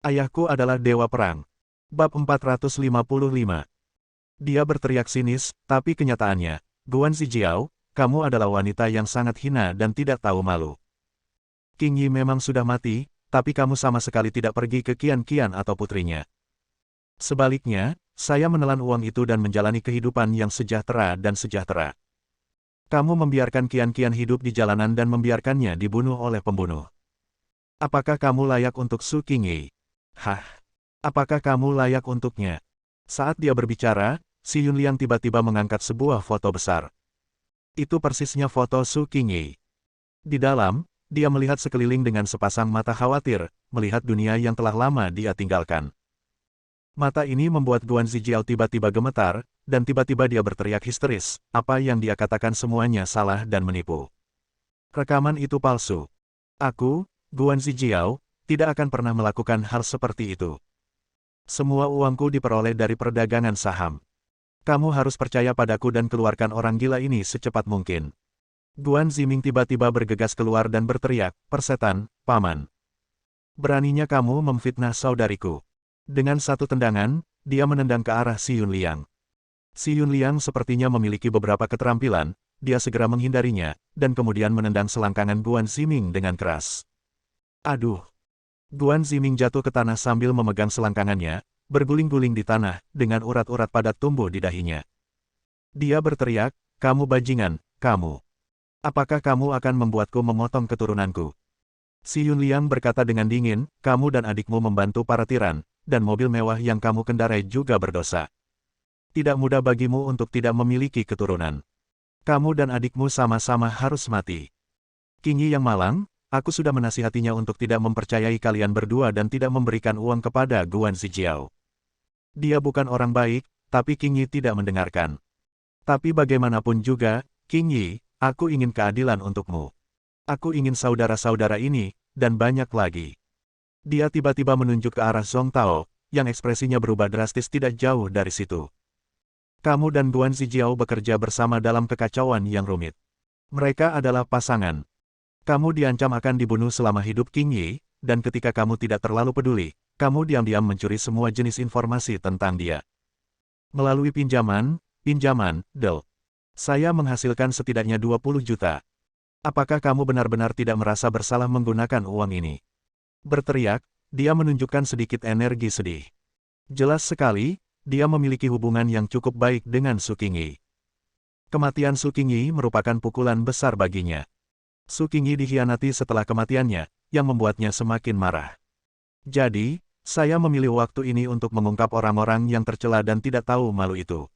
Ayahku adalah dewa perang. Bab 455. Dia berteriak sinis, tapi kenyataannya, Guan Zijiao, kamu adalah wanita yang sangat hina dan tidak tahu malu. King Yi memang sudah mati, tapi kamu sama sekali tidak pergi ke Qian-Qian atau putrinya. Sebaliknya, saya menelan uang itu dan menjalani kehidupan yang sejahtera dan sejahtera. Kamu membiarkan Qian-Qian hidup di jalanan dan membiarkannya dibunuh oleh pembunuh. Apakah kamu layak untuk Su King Yi? Hah? Apakah kamu layak untuknya? Saat dia berbicara, si Yunliang tiba-tiba mengangkat sebuah foto besar. Itu persisnya foto Su King Yi. Di dalam, dia melihat sekeliling dengan sepasang mata khawatir, melihat dunia yang telah lama dia tinggalkan. Mata ini membuat Guan Zijiao tiba-tiba gemetar, dan tiba-tiba dia berteriak histeris, apa yang dia katakan semuanya salah dan menipu. Rekaman itu palsu. Aku, Guan Zijiao, tidak akan pernah melakukan hal seperti itu. Semua uangku diperoleh dari perdagangan saham. Kamu harus percaya padaku dan keluarkan orang gila ini secepat mungkin. Guan Ziming tiba-tiba bergegas keluar dan berteriak, persetan, paman. Beraninya kamu memfitnah saudariku. Dengan satu tendangan, dia menendang ke arah Si Yunliang. Si Yunliang sepertinya memiliki beberapa keterampilan, dia segera menghindarinya, dan kemudian menendang selangkangan Guan Ziming dengan keras. Aduh! Guan Ziming jatuh ke tanah sambil memegang selangkangannya, berguling-guling di tanah, dengan urat-urat padat tumbuh di dahinya. Dia berteriak, kamu bajingan, kamu. Apakah kamu akan membuatku memotong keturunanku? Si Yunliang berkata dengan dingin, kamu dan adikmu membantu para tiran, dan mobil mewah yang kamu kendarai juga berdosa. Tidak mudah bagimu untuk tidak memiliki keturunan. Kamu dan adikmu sama-sama harus mati. King Yi yang malang, aku sudah menasihatinya untuk tidak mempercayai kalian berdua dan tidak memberikan uang kepada Guan Zijiao. Dia bukan orang baik, tapi King Yi tidak mendengarkan. Tapi bagaimanapun juga, King Yi, aku ingin keadilan untukmu. Aku ingin saudara-saudara ini, dan banyak lagi. Dia tiba-tiba menunjuk ke arah Zhong Tao, yang ekspresinya berubah drastis tidak jauh dari situ. Kamu dan Guan Zijiao bekerja bersama dalam kekacauan yang rumit. Mereka adalah pasangan. Kamu diancam akan dibunuh selama hidup King Yi, dan ketika kamu tidak terlalu peduli, kamu diam-diam mencuri semua jenis informasi tentang dia. Melalui pinjaman, deal. Saya menghasilkan setidaknya 20 juta. Apakah kamu benar-benar tidak merasa bersalah menggunakan uang ini? Berteriak, dia menunjukkan sedikit energi sedih. Jelas sekali, dia memiliki hubungan yang cukup baik dengan Su King Yi. Kematian Su King Yi merupakan pukulan besar baginya. Su King Yi dikhianati setelah kematiannya, yang membuatnya semakin marah. Jadi, saya memilih waktu ini untuk mengungkap orang-orang yang tercela dan tidak tahu malu itu.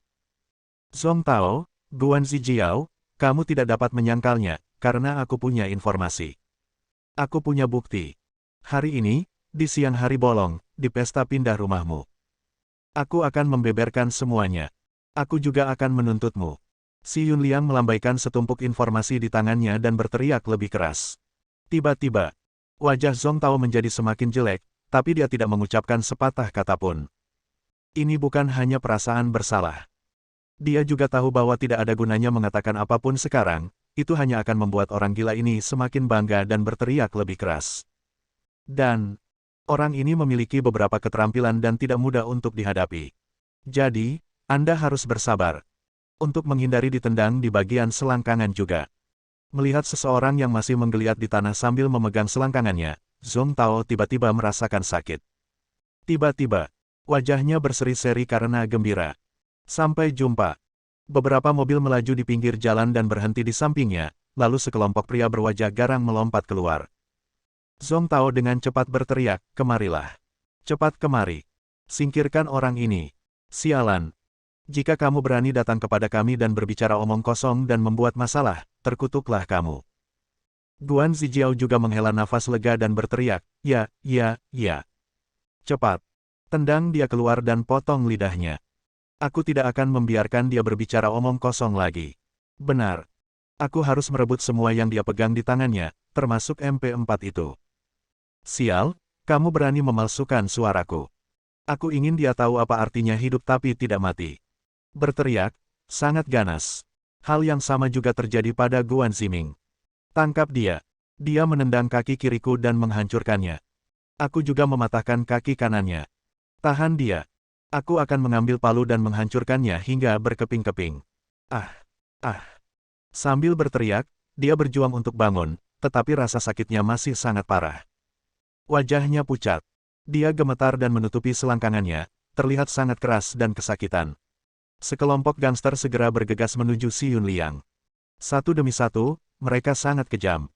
Zhong Tao, Guan Zijiao, kamu tidak dapat menyangkalnya, karena aku punya informasi. Aku punya bukti. Hari ini, di siang hari bolong, di pesta pindah rumahmu. Aku akan membeberkan semuanya. Aku juga akan menuntutmu. Si Yunliang melambaikan setumpuk informasi di tangannya dan berteriak lebih keras. Tiba-tiba, wajah Zhong Tao menjadi semakin jelek, tapi dia tidak mengucapkan sepatah kata pun. Ini bukan hanya perasaan bersalah. Dia juga tahu bahwa tidak ada gunanya mengatakan apapun sekarang, itu hanya akan membuat orang gila ini semakin bangga dan berteriak lebih keras. Dan, orang ini memiliki beberapa keterampilan dan tidak mudah untuk dihadapi. Jadi, Anda harus bersabar. Untuk menghindari ditendang di bagian selangkangan juga. Melihat seseorang yang masih menggeliat di tanah sambil memegang selangkangannya, Zhong Tao tiba-tiba merasakan sakit. Tiba-tiba, wajahnya berseri-seri karena gembira. Sampai jumpa. Beberapa mobil melaju di pinggir jalan dan berhenti di sampingnya, lalu sekelompok pria berwajah garang melompat keluar. Zhong Tao dengan cepat berteriak, kemarilah. Cepat kemari. Singkirkan orang ini. Sialan. Jika kamu berani datang kepada kami dan berbicara omong kosong dan membuat masalah, terkutuklah kamu. Guan Zijiao juga menghela nafas lega dan berteriak, ya. Cepat. Tendang dia keluar dan potong lidahnya. Aku tidak akan membiarkan dia berbicara omong kosong lagi. Benar. Aku harus merebut semua yang dia pegang di tangannya, termasuk MP4 itu. Sial, kamu berani memalsukan suaraku. Aku ingin dia tahu apa artinya hidup tapi tidak mati. Berteriak, sangat ganas. Hal yang sama juga terjadi pada Guan Ziming. Tangkap dia. Dia menendang kaki kiriku dan menghancurkannya. Aku juga mematahkan kaki kanannya. Tahan dia. Aku akan mengambil palu dan menghancurkannya hingga berkeping-keping. Ah! Ah! Sambil berteriak, dia berjuang untuk bangun, tetapi rasa sakitnya masih sangat parah. Wajahnya pucat. Dia gemetar dan menutupi selangkangannya, terlihat sangat keras dan kesakitan. Sekelompok gangster segera bergegas menuju Si Yunliang. Satu demi satu, mereka sangat kejam.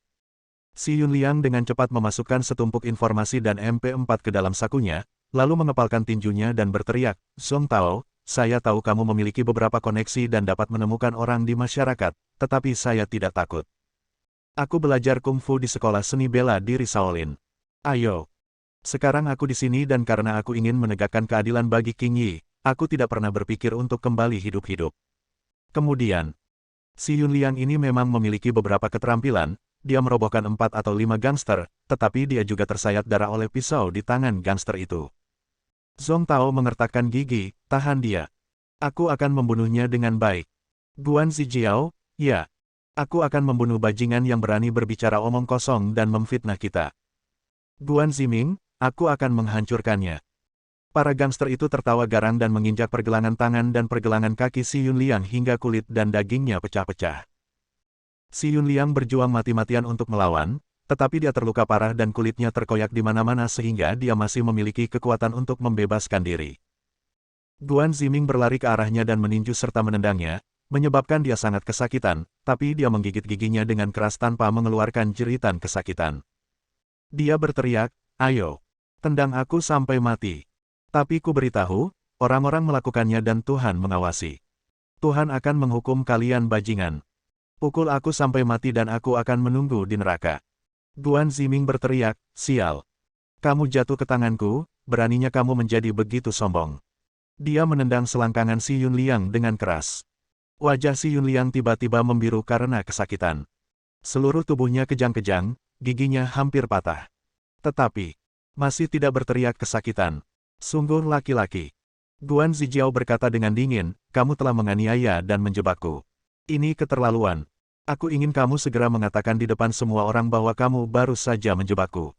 Si Yunliang dengan cepat memasukkan setumpuk informasi dan MP4 ke dalam sakunya, lalu mengepalkan tinjunya dan berteriak, "Song Tao, saya tahu kamu memiliki beberapa koneksi dan dapat menemukan orang di masyarakat, tetapi saya tidak takut. Aku belajar kungfu di sekolah seni bela diri Shaolin. Ayo. Sekarang aku di sini dan karena aku ingin menegakkan keadilan bagi King Yi, aku tidak pernah berpikir untuk kembali hidup-hidup." Kemudian, Si Yunliang ini memang memiliki beberapa keterampilan. Dia merobohkan 4 atau 5 gangster, tetapi dia juga tersayat darah oleh pisau di tangan gangster itu. Song Tao mengertakkan gigi, tahan dia. Aku akan membunuhnya dengan baik. Guan Zijiao, ya. Aku akan membunuh bajingan yang berani berbicara omong kosong dan memfitnah kita. Guan Ziming, aku akan menghancurkannya. Para gangster itu tertawa garang dan menginjak pergelangan tangan dan pergelangan kaki Si Yunliang hingga kulit dan dagingnya pecah-pecah. Si Yunliang berjuang mati-matian untuk melawan, tetapi dia terluka parah dan kulitnya terkoyak di mana-mana sehingga dia masih memiliki kekuatan untuk membebaskan diri. Guan Ziming berlari ke arahnya dan meninju serta menendangnya, menyebabkan dia sangat kesakitan, tapi dia menggigit giginya dengan keras tanpa mengeluarkan jeritan kesakitan. Dia berteriak, "Ayo, tendang aku sampai mati. Tapi ku beritahu, orang-orang melakukannya dan Tuhan mengawasi. Tuhan akan menghukum kalian bajingan. Pukul aku sampai mati dan aku akan menunggu di neraka." Guan Ziming berteriak, "Sial. Kamu jatuh ke tanganku, beraninya kamu menjadi begitu sombong." Dia menendang selangkangan Si Yunliang dengan keras. Wajah Si Yunliang tiba-tiba membiru karena kesakitan. Seluruh tubuhnya kejang-kejang, giginya hampir patah. Tetapi, masih tidak berteriak kesakitan. Sungguh laki-laki. Guan Zijiao berkata dengan dingin, "Kamu telah menganiaya dan menjebakku. Ini keterlaluan. Aku ingin kamu segera mengatakan di depan semua orang bahwa kamu baru saja menjebakku.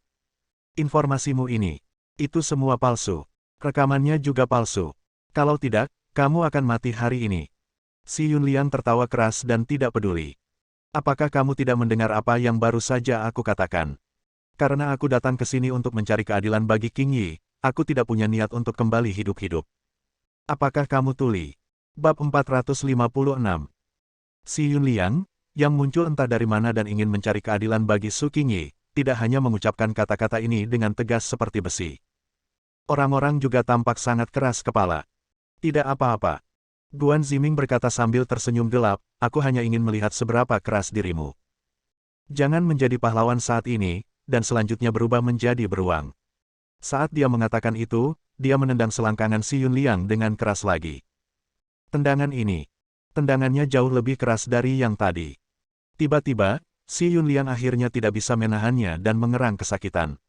Informasimu ini, itu semua palsu. Rekamannya juga palsu. Kalau tidak, kamu akan mati hari ini." Si Yunliang tertawa keras dan tidak peduli. "Apakah kamu tidak mendengar apa yang baru saja aku katakan? Karena aku datang ke sini untuk mencari keadilan bagi King Yi, aku tidak punya niat untuk kembali hidup-hidup. Apakah kamu tuli?" Bab 456. Si Yunliang, yang muncul entah dari mana dan ingin mencari keadilan bagi Su Qingyi, tidak hanya mengucapkan kata-kata ini dengan tegas seperti besi. Orang-orang juga tampak sangat keras kepala. "Tidak apa-apa." Guan Ziming berkata sambil tersenyum gelap, "Aku hanya ingin melihat seberapa keras dirimu. Jangan menjadi pahlawan saat ini, dan selanjutnya berubah menjadi beruang." Saat dia mengatakan itu, dia menendang selangkangan Si Yunliang dengan keras lagi. Tendangannya jauh lebih keras dari yang tadi. Tiba-tiba, Si Yunliang akhirnya tidak bisa menahannya dan mengerang kesakitan.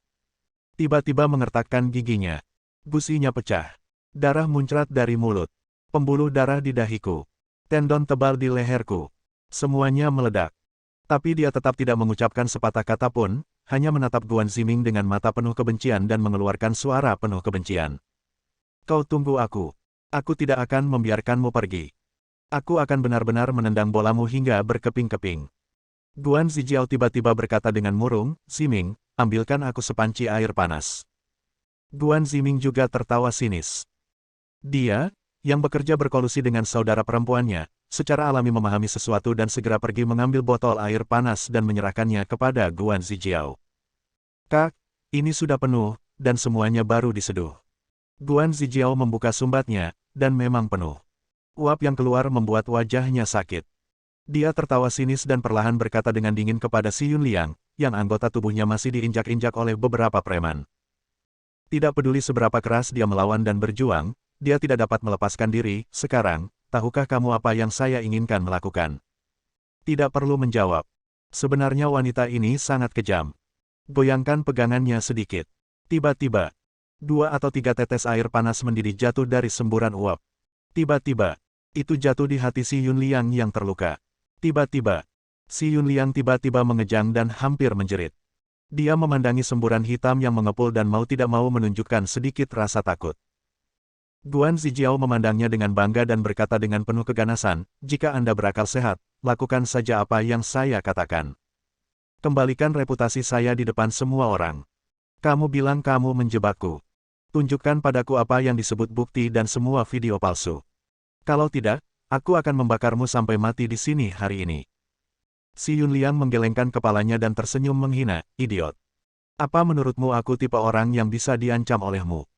Tiba-tiba mengertakkan giginya. Gusinya pecah. Darah muncrat dari mulut. Pembuluh darah di dahiku. Tendon tebal di leherku. Semuanya meledak. Tapi dia tetap tidak mengucapkan sepatah kata pun, hanya menatap Guan Ziming dengan mata penuh kebencian dan mengeluarkan suara penuh kebencian. "Kau tunggu aku. Aku tidak akan membiarkanmu pergi. Aku akan benar-benar menendang bolamu hingga berkeping-keping." Guan Zijiao tiba-tiba berkata dengan murung, "Ziming, ambilkan aku sepanci air panas." Guan Ziming juga tertawa sinis. Dia, yang bekerja berkolusi dengan saudara perempuannya, secara alami memahami sesuatu dan segera pergi mengambil botol air panas dan menyerahkannya kepada Guan Zijiao. "Kak, ini sudah penuh, dan semuanya baru diseduh." Guan Zijiao membuka sumbatnya, dan memang penuh. Uap yang keluar membuat wajahnya sakit. Dia tertawa sinis dan perlahan berkata dengan dingin kepada Si Yunliang, yang anggota tubuhnya masih diinjak-injak oleh beberapa preman. Tidak peduli seberapa keras dia melawan dan berjuang, dia tidak dapat melepaskan diri. "Sekarang, tahukah kamu apa yang saya inginkan melakukan?" Tidak perlu menjawab. Sebenarnya wanita ini sangat kejam. Goyangkan pegangannya sedikit. Tiba-tiba, 2 atau 3 tetes air panas mendidih jatuh dari semburan uap. Tiba-tiba, itu jatuh di hati Si Yunliang yang terluka. Tiba-tiba, Si Yunliang tiba-tiba mengejang dan hampir menjerit. Dia memandangi semburan hitam yang mengepul dan mau tidak mau menunjukkan sedikit rasa takut. Guan Zijiao memandangnya dengan bangga dan berkata dengan penuh keganasan, "Jika Anda berakal sehat, lakukan saja apa yang saya katakan. Kembalikan reputasi saya di depan semua orang. Kamu bilang kamu menjebakku. Tunjukkan padaku apa yang disebut bukti dan semua video palsu. Kalau tidak, aku akan membakarmu sampai mati di sini hari ini." Si Yunliang menggelengkan kepalanya dan tersenyum menghina, "Idiot. Apa menurutmu aku tipe orang yang bisa diancam olehmu?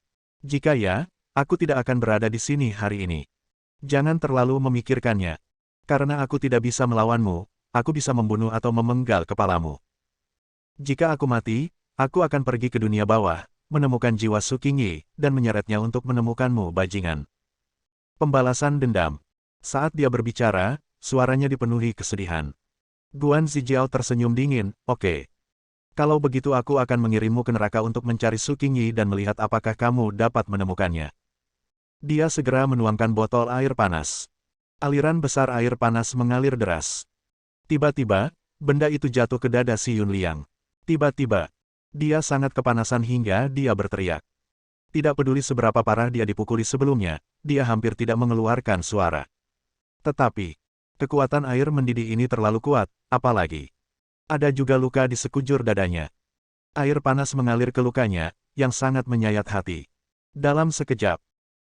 Jika ya, aku tidak akan berada di sini hari ini. Jangan terlalu memikirkannya. Karena aku tidak bisa melawanmu, aku bisa membunuh atau memenggal kepalamu. Jika aku mati, aku akan pergi ke dunia bawah, menemukan jiwa Su Qingyi, dan menyeretnya untuk menemukanmu bajingan." Pembalasan dendam. Saat dia berbicara, suaranya dipenuhi kesedihan. Guan Zijiao tersenyum dingin, "Oke. Kalau begitu aku akan mengirimmu ke neraka untuk mencari Su Qingyi dan melihat apakah kamu dapat menemukannya." Dia segera menuangkan botol air panas. Aliran besar air panas mengalir deras. Tiba-tiba, benda itu jatuh ke dada si Yunliang. Tiba-tiba, dia sangat kepanasan hingga dia berteriak. Tidak peduli seberapa parah dia dipukuli sebelumnya, dia hampir tidak mengeluarkan suara. Tetapi, kekuatan air mendidih ini terlalu kuat, apalagi ada juga luka di sekujur dadanya. Air panas mengalir ke lukanya, yang sangat menyayat hati. Dalam sekejap,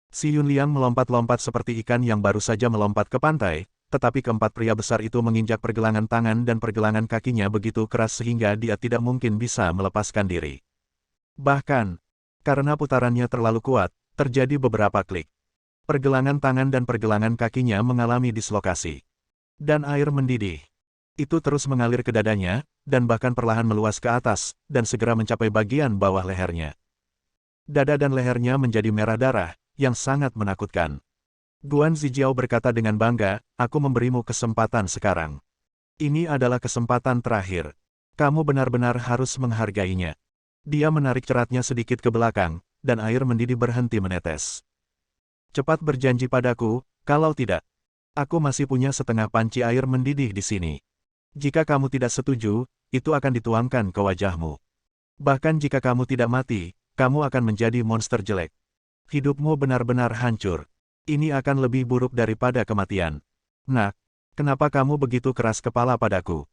si Yunliang melompat-lompat seperti ikan yang baru saja melompat ke pantai, tetapi keempat pria besar itu menginjak pergelangan tangan dan pergelangan kakinya begitu keras sehingga dia tidak mungkin bisa melepaskan diri. Bahkan, karena putarannya terlalu kuat, terjadi beberapa klik. Pergelangan tangan dan pergelangan kakinya mengalami dislokasi. Dan air mendidih. Itu terus mengalir ke dadanya, dan bahkan perlahan meluas ke atas, dan segera mencapai bagian bawah lehernya. Dada dan lehernya menjadi merah darah, yang sangat menakutkan. Guan Zijiao berkata dengan bangga, "Aku memberimu kesempatan sekarang. Ini adalah kesempatan terakhir. Kamu benar-benar harus menghargainya." Dia menarik ceratnya sedikit ke belakang, dan air mendidih berhenti menetes. "Cepat berjanji padaku, kalau tidak, aku masih punya setengah panci air mendidih di sini. Jika kamu tidak setuju, itu akan dituangkan ke wajahmu. Bahkan jika kamu tidak mati, kamu akan menjadi monster jelek. Hidupmu benar-benar hancur. Ini akan lebih buruk daripada kematian. Nak, kenapa kamu begitu keras kepala padaku?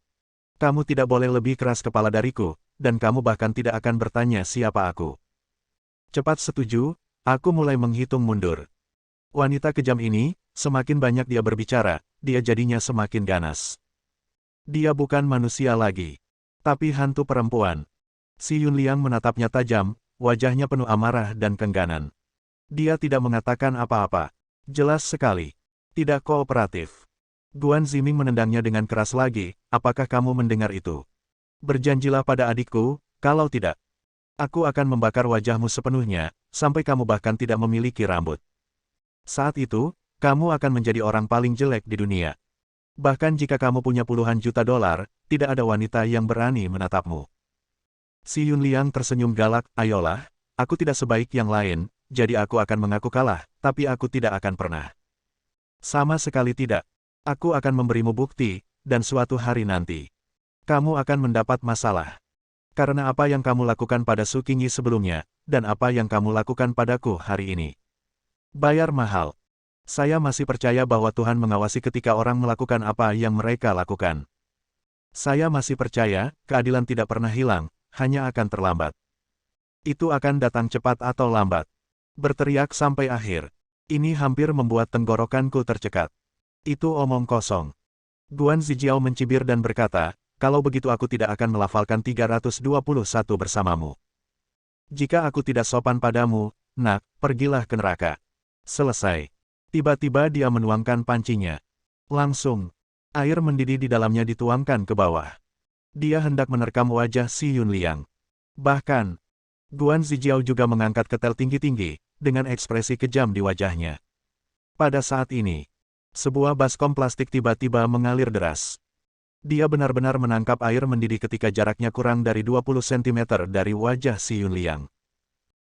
Kamu tidak boleh lebih keras kepala dariku, dan kamu bahkan tidak akan bertanya siapa aku. Cepat setuju, aku mulai menghitung mundur." Wanita kejam ini, semakin banyak dia berbicara, dia jadinya semakin ganas. Dia bukan manusia lagi, tapi hantu perempuan. Si Yunliang menatapnya tajam, wajahnya penuh amarah dan kengganan. Dia tidak mengatakan apa-apa. Jelas sekali. Tidak kooperatif. Guan Ziming menendangnya dengan keras lagi, "Apakah kamu mendengar itu? Berjanjilah pada adikku, kalau tidak, aku akan membakar wajahmu sepenuhnya, sampai kamu bahkan tidak memiliki rambut. Saat itu, kamu akan menjadi orang paling jelek di dunia. Bahkan jika kamu punya puluhan juta dolar, tidak ada wanita yang berani menatapmu." Si Yunliang tersenyum galak, "Ayolah, aku tidak sebaik yang lain, jadi aku akan mengaku kalah, tapi aku tidak akan pernah. Sama sekali tidak. Aku akan memberimu bukti, dan suatu hari nanti, kamu akan mendapat masalah. Karena apa yang kamu lakukan pada Su Qingyi sebelumnya, dan apa yang kamu lakukan padaku hari ini. Bayar mahal. Saya masih percaya bahwa Tuhan mengawasi ketika orang melakukan apa yang mereka lakukan. Saya masih percaya, keadilan tidak pernah hilang, hanya akan terlambat. Itu akan datang cepat atau lambat." Berteriak sampai akhir. Ini hampir membuat tenggorokanku tercekat. Itu omong kosong. Guan Zijiao mencibir dan berkata, "Kalau begitu aku tidak akan melafalkan 321 bersamamu. Jika aku tidak sopan padamu, nak, pergilah ke neraka." Selesai. Tiba-tiba dia menuangkan pancinya. Langsung, air mendidih di dalamnya dituangkan ke bawah. Dia hendak menerkam wajah si Yunliang. Bahkan, Guan Zijiao juga mengangkat ketel tinggi-tinggi, dengan ekspresi kejam di wajahnya. Pada saat ini, sebuah baskom plastik tiba-tiba mengalir deras. Dia benar-benar menangkap air mendidih ketika jaraknya kurang dari 20 cm dari wajah si Yunliang.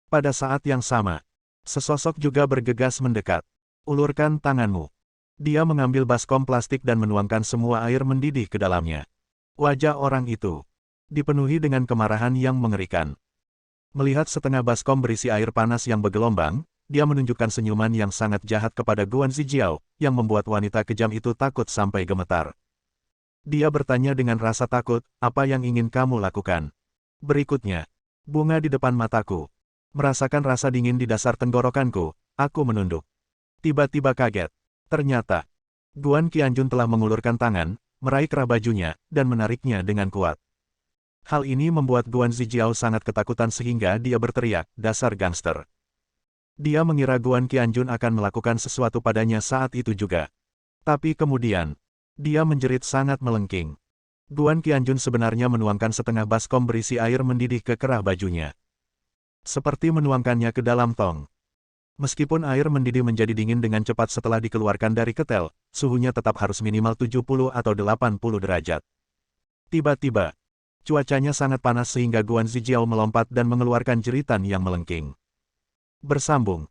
Pada saat yang sama, sesosok juga bergegas mendekat. "Ulurkan tanganmu." Dia mengambil baskom plastik dan menuangkan semua air mendidih ke dalamnya. Wajah orang itu dipenuhi dengan kemarahan yang mengerikan. Melihat setengah baskom berisi air panas yang bergelombang, dia menunjukkan senyuman yang sangat jahat kepada Guan Zijiao, yang membuat wanita kejam itu takut sampai gemetar. Dia bertanya dengan rasa takut, apa yang ingin kamu lakukan? Berikutnya, bunga di depan mataku. Merasakan rasa dingin di dasar tenggorokanku, aku menunduk. Tiba-tiba kaget. Ternyata, Guan Qianjun telah mengulurkan tangan, meraih kerah bajunya, dan menariknya dengan kuat. Hal ini membuat Guan Zijiao sangat ketakutan sehingga dia berteriak, dasar gangster. Dia mengira Guan Qianjun akan melakukan sesuatu padanya saat itu juga. Tapi kemudian, dia menjerit sangat melengking. Guan Qianjun sebenarnya menuangkan setengah baskom berisi air mendidih ke kerah bajunya. Seperti menuangkannya ke dalam tong. Meskipun air mendidih menjadi dingin dengan cepat setelah dikeluarkan dari ketel, suhunya tetap harus minimal 70 atau 80 derajat. Tiba-tiba, cuacanya sangat panas sehingga Guan Zijiao melompat dan mengeluarkan jeritan yang melengking. Bersambung.